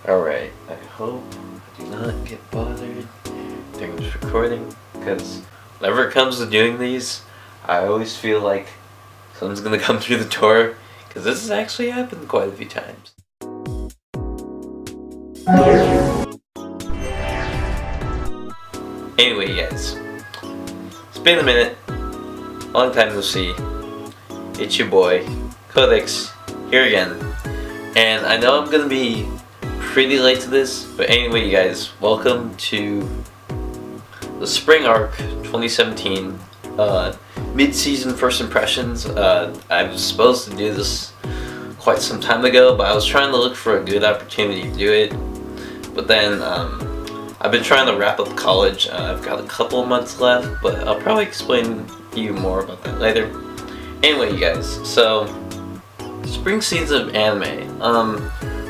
Alright, I hope I do not get bothered during this recording, because whenever it comes to doing these, I always feel like someone's gonna come through the door, because this has actually happened quite a few times. Anyway, guys, it's been a minute, long time no see. It's your boy, Codex, here again, and I know I'm gonna be pretty late to this, but anyway, you guys, welcome to the Spring Arc 2017 mid-season first impressions. I was supposed to do this quite some time ago, but I was trying to look for a good opportunity to do it. But then I've been trying to wrap up college. I've got a couple of months left, but I'll probably explain to you more about that later. Anyway, you guys, so spring season of anime.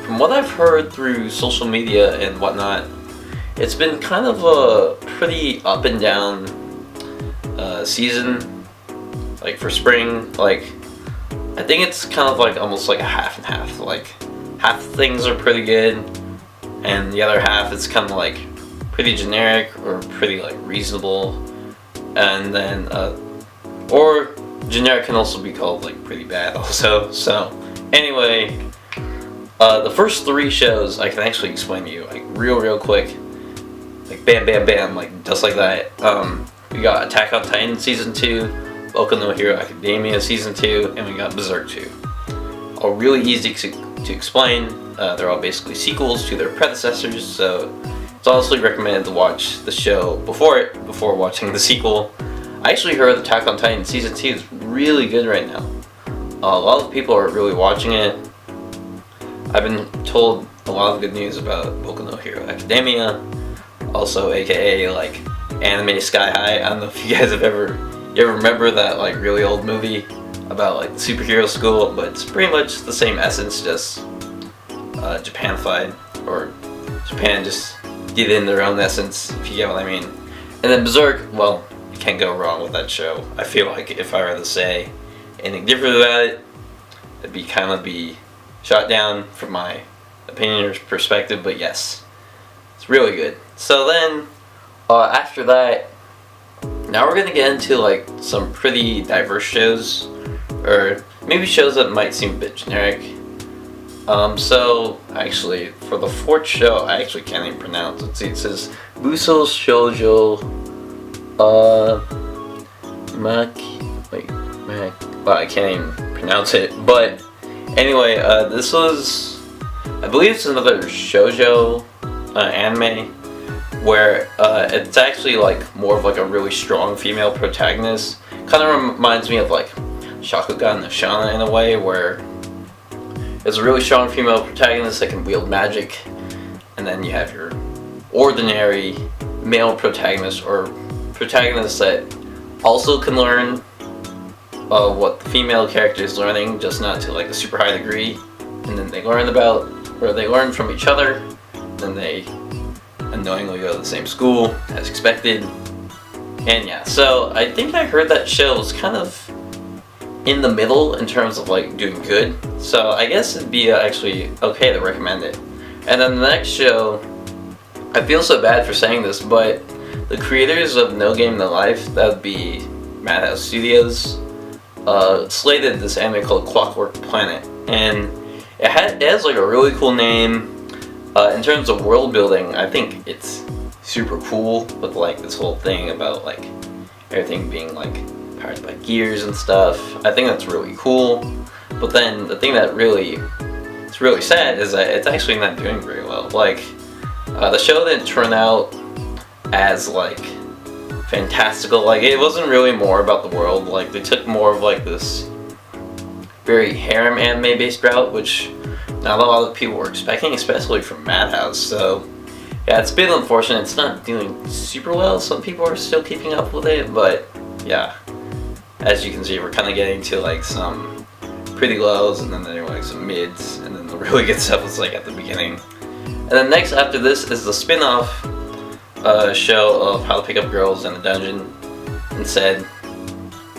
From what I've heard through social media and whatnot, it's been kind of a pretty up and down season. Like for spring, like I think it's kind of like almost like a half and half. Like half things are pretty good, and the other half it's kind of like pretty generic or pretty like reasonable. And then or generic can also be called like pretty bad also. So anyway, the first three shows I can actually explain to you like real quick, like bam bam bam, like just like that. We got Attack on Titan season 2, Boku no Hero Academia season 2, and we got Berserk 2. All really easy to explain. They're all basically sequels to their predecessors, so it's honestly recommended to watch the show before watching the sequel. I actually heard Attack on Titan season 2 is really good right now. A lot of people are really watching it. I've been told a lot of good news about Boku no Hero Academia, also aka like Anime Sky High. I don't know if you guys have ever remember that like really old movie about like the superhero school, but it's pretty much the same essence, just Japanified, or Japan just did it in their own essence, if you get what I mean. And then Berserk, well, you can't go wrong with that show. I feel like if I were to say anything different about it, it'd be kind of be shot down from my opinion or perspective, but yes, it's really good. So then, after that, now we're gonna get into like some pretty diverse shows, or maybe shows that might seem a bit generic. So actually, for the fourth show, I actually can't even pronounce. Let's see, it says Busou Shoujo, well, I can't even pronounce it, but anyway, this was, I believe it's another shoujo anime, where it's actually like more of like a really strong female protagonist. Kind of reminds me of like Shakugan no Shana in a way, where there's a really strong female protagonist that can wield magic, and then you have your ordinary male protagonist, or protagonist that also can learn what the female character is learning, just not to like a super high degree, and then they learn from each other, then they unknowingly go to the same school as expected. And yeah, so I think I heard that show was kind of in the middle in terms of like doing good, so I guess it'd be actually okay to recommend it. And then the next show, I feel so bad for saying this, but the creators of No Game No Life, that would be Madhouse Studios, slated this anime called Clockwork Planet, and it has like a really cool name. In terms of world building, I think it's super cool with like this whole thing about like everything being like powered by gears and stuff. I think that's really cool. But then the thing that it's really sad is that it's actually not doing very well. Like the show didn't turn out as like fantastical. Like it wasn't really more about the world. Like they took more of like this very harem anime based route, which not a lot of people were expecting, especially from Madhouse. So yeah, it's been unfortunate. It's not doing super well. Some people are still keeping up with it, but yeah, as you can see, we're kind of getting to like some pretty lows, and then there are like some mids, and then the really good stuff is like at the beginning. And then next after this is the spin-off show of How to Pick Up Girls in a Dungeon. Instead,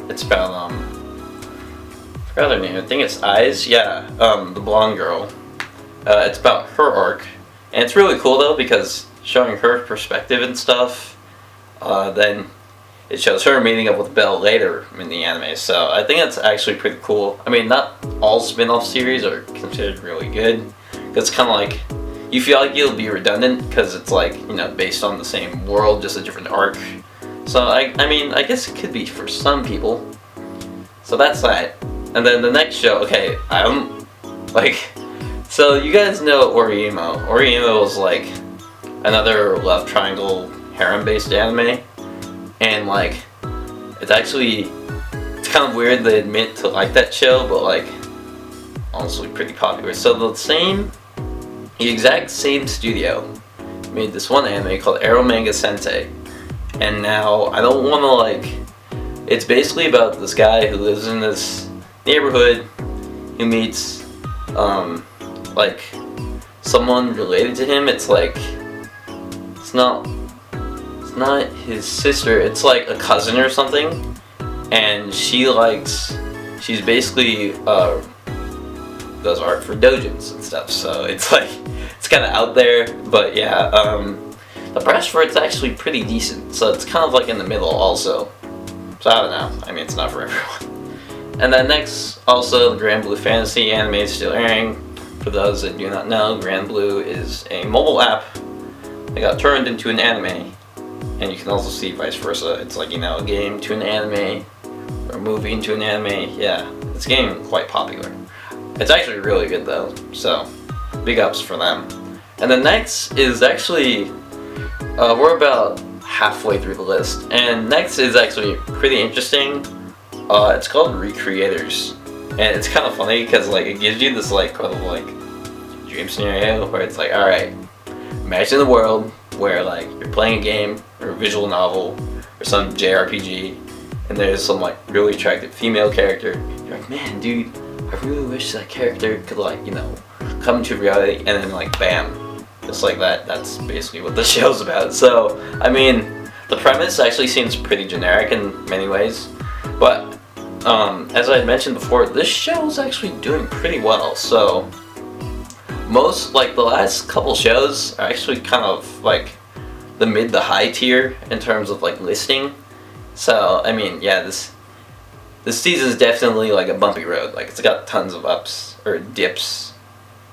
it's about I forgot her name. I think it's Eyes. Yeah, the blonde girl. It's about her arc, And it's really cool though, because showing her perspective and stuff, then it shows her meeting up with Belle later in the anime. So I think it's actually pretty cool. I mean, not all spin-off series are considered really good. It's kind of like, you feel like you'll be redundant because it's like, you know, based on the same world, just a different arc. So I mean, I guess it could be for some people. So that's that. And then the next show, okay, so you guys know Orimo. Orimo was like another love triangle harem-based anime. And like, it's kind of weird to admit to like that show, but like, honestly pretty popular. So the exact same studio made this one anime called Eromanga-Sensei. And now, I don't want to like, it's basically about this guy who lives in this neighborhood who meets, like, someone related to him. It's like, it's not his sister, it's like a cousin or something. And she's basically, does art for doujins and stuff, so it's like, it's kind of out there, but yeah, the price for it's actually pretty decent, so it's kind of like in the middle also, so I don't know, I mean, it's not for everyone. And then next, also, the Granblue Fantasy anime is still airing. For those that do not know, Granblue is a mobile app that got turned into an anime, and you can also see vice versa. It's like, you know, a game to an anime, or a movie into an anime. Yeah, it's getting quite popular. It's actually really good though, so big ups for them. And the next is actually, we're about halfway through the list, and next is actually pretty interesting. It's called Recreators, and it's kind of funny because like it gives you this like kind of like dream scenario where it's like, alright, imagine a world where like you're playing a game or a visual novel or some JRPG, and there's some like really attractive female character. You're like, man, dude, I really wish that character could like, you know, come to reality, and then like bam, just like that. That's basically what the show's about. So I mean, the premise actually seems pretty generic in many ways, but as I had mentioned before, this show is actually doing pretty well. So most, like the last couple shows are actually kind of like the mid to high tier in terms of like listing. So I mean, yeah, this season is definitely like a bumpy road. Like, it's got tons of ups or dips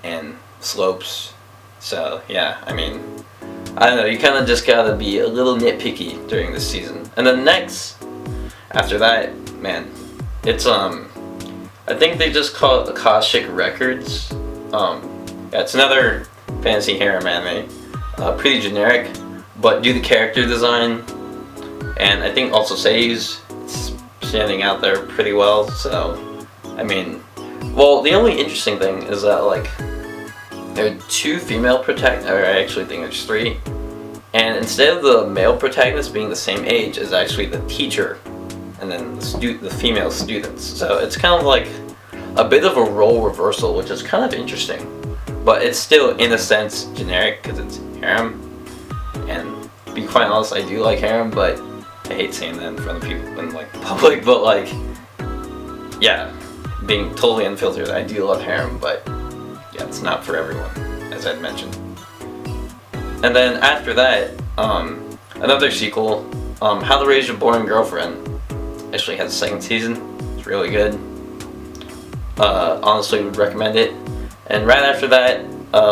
and slopes. So yeah, I mean, I don't know, you kind of just gotta be a little nitpicky during this season. And then next, after that, man, it's I think they just call it Akashic Records. Yeah, it's another fantasy harem anime. Pretty generic, but do the character design, and I think also Sei's standing out there pretty well. So I mean, well, the only interesting thing is that like there are two female protagonists, or I actually think there's three, and instead of the male protagonist being the same age as actually the teacher and then the female students. So it's kind of like a bit of a role reversal, which is kind of interesting, but it's still in a sense generic because it's harem, and to be quite honest, I do like harem, but I hate saying that in front of people in like the public. But like, yeah, being totally unfiltered, I do love harem, but yeah, it's not for everyone, as I'd mentioned. And then after that, another sequel, How to Raise Your Boring Girlfriend, actually has a second season. It's really good. Honestly, would recommend it. And right after that,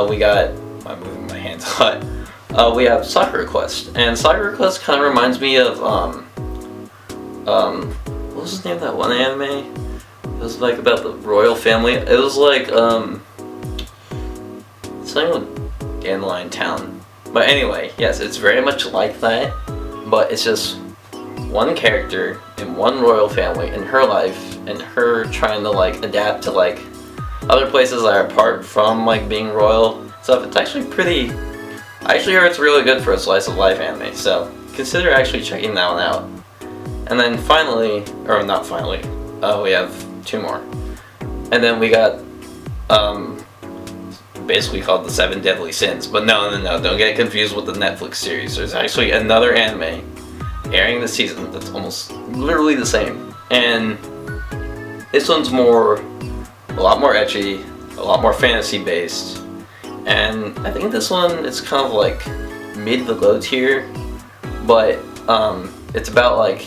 we got, I'm moving my hands a lot. We have Sakura Quest, and Sakura Quest kind of reminds me of what was the name of that one anime? It was like about the royal family. It was like something with Dandelion Town. But anyway, yes, it's very much like that, but it's just one character in one royal family in her life, and her trying to like adapt to like other places that are apart from like being royal stuff. It's actually pretty. I actually heard it's really good for a slice of life anime, so consider actually checking that one out. And then finally, or not finally, we have two more. And then we got basically called the 7 Deadly Sins, but no, don't get confused with the Netflix series. There's actually another anime airing this season that's almost literally the same, and this one's a lot more ecchi, a lot more fantasy based, and I think this one is kind of like mid to low tier, but it's about like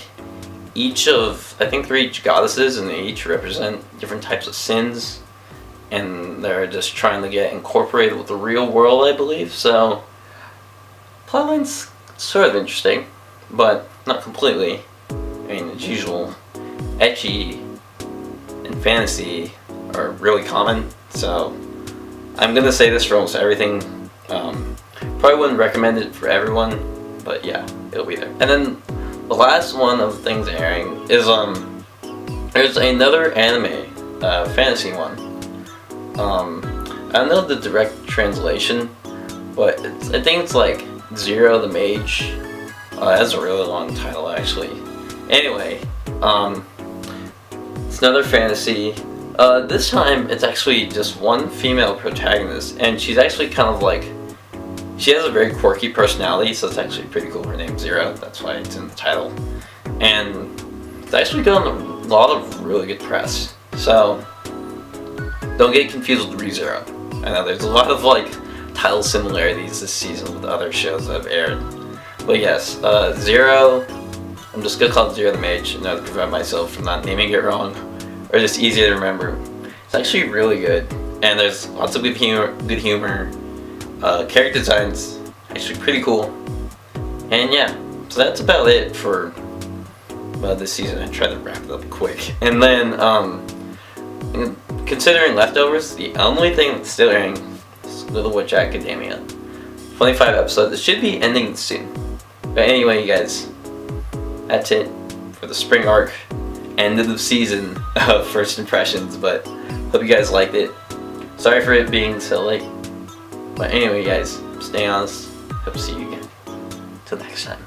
they're each goddesses, and they each represent different types of sins, and they're just trying to get incorporated with the real world, I believe. So plotline's sort of interesting, but not completely. I mean, as usual, ecchi and fantasy are really common, so I'm gonna say this for almost everything. Probably wouldn't recommend it for everyone, but yeah, it'll be there. And then the last one of the things airing is there's another anime fantasy one. I don't know the direct translation, but I think it's like Zero the Mage. It has a really long title actually. Anyway, it's another fantasy. This time it's actually just one female protagonist, and she's actually kind of like, she has a very quirky personality, so it's actually pretty cool. Her name's Zero, that's why it's in the title. And it's actually gotten a lot of really good press, so don't get confused with ReZero. I know there's a lot of like title similarities this season with other shows that have aired. But yes, Zero, I'm just gonna call it Zero the Mage in order to prevent myself from not naming it wrong, or just easier to remember. It's actually really good, and there's lots of good humor. Character design's actually pretty cool, and yeah, so that's about it for this season. I tried to wrap it up quick, and then considering leftovers, the only thing that's still airing is Little Witch Academia. 25 episodes. It should be ending soon. But anyway, you guys, that's it for the spring arc, end of the season of First Impressions. But hope you guys liked it. Sorry for it being so late. But anyway, guys, stay honest. Hope to see you again. Till next time.